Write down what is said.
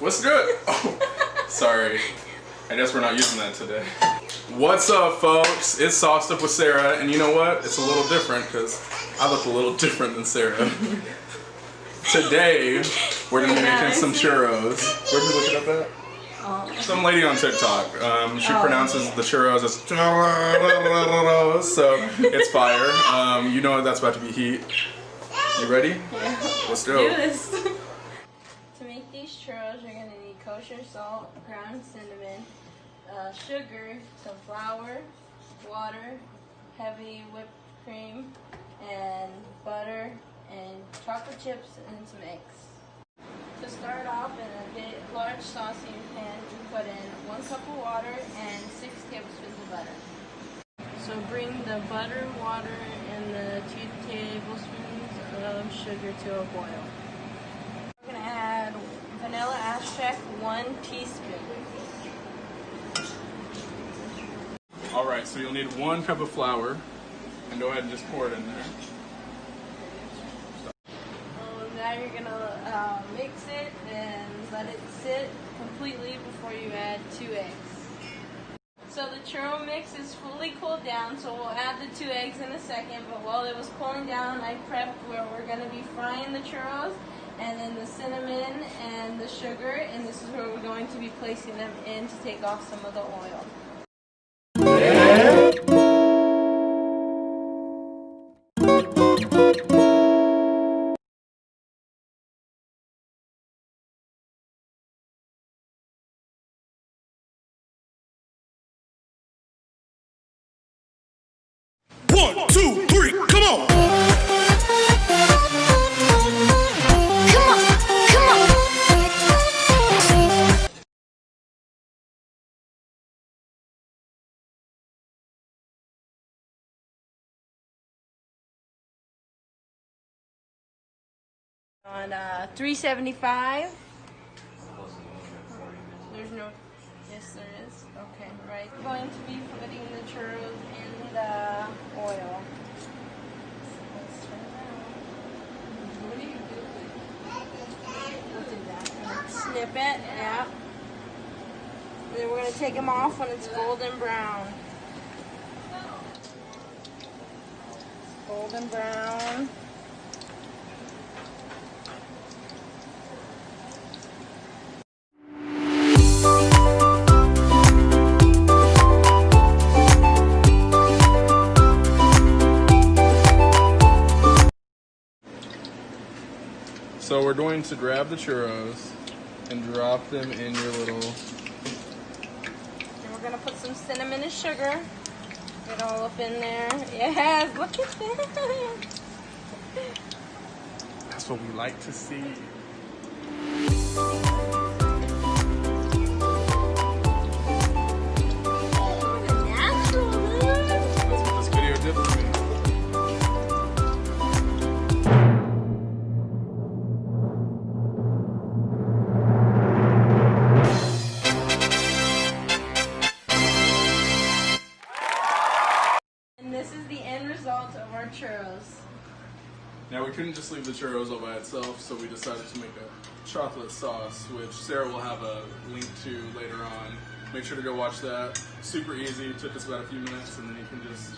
What's good? Oh, sorry. I guess we're not using that today. What's up, folks? It's Sauced Up with Sarah, and you know what? It's a little different because I look a little different than Sarah. Today, we're gonna be making some churros. Where did we look it up at? Some lady on TikTok. She pronounces the churros as churros, so it's fire. You know that's about to be heat. You ready? Yeah. Let's go. Do this. To make these churros, you're gonna need kosher salt, ground cinnamon, sugar, some flour, water, heavy whipped cream, and butter, and chocolate chips, and some eggs. To start off, in a large saucepan pan, you put in 1 cup of water and 6 tablespoons of butter. So bring the butter, water, and the 2 tablespoons of sugar to a boil. We're going to add vanilla extract, 1 teaspoon. Alright, so you'll need 1 cup of flour, and go ahead and just pour it in there. Now you're going to mix it and let it sit completely before you add 2 eggs. So the churro mix is fully cooled down, so we'll add the 2 eggs in a second, but while it was cooling down, I prepped where we're going to be frying the churros, and then the cinnamon and the sugar, and this is where we're going to be placing them in to take off some of the oil. One, two, three, come on! Come on, come on! On 375. There's no, yes there is. Okay, right. We're going to be putting the churros in the oil. Let's turn it on. What do you do? We'll do that. Snip it, yeah. And then we're going to take them off when it's golden brown. Golden brown. So we're going to grab the churros and drop them in your little... And we're going to put some cinnamon and sugar. Get all up in there. Yes, look at that. That's what we like to see. Natural, man. That's what this video did for me. This is the end result of our churros. Now we couldn't just leave the churros all by itself, so we decided to make a chocolate sauce, which Sarah will have a link to later on. Make sure to go watch that. Super easy, took us about a few minutes, and then you can just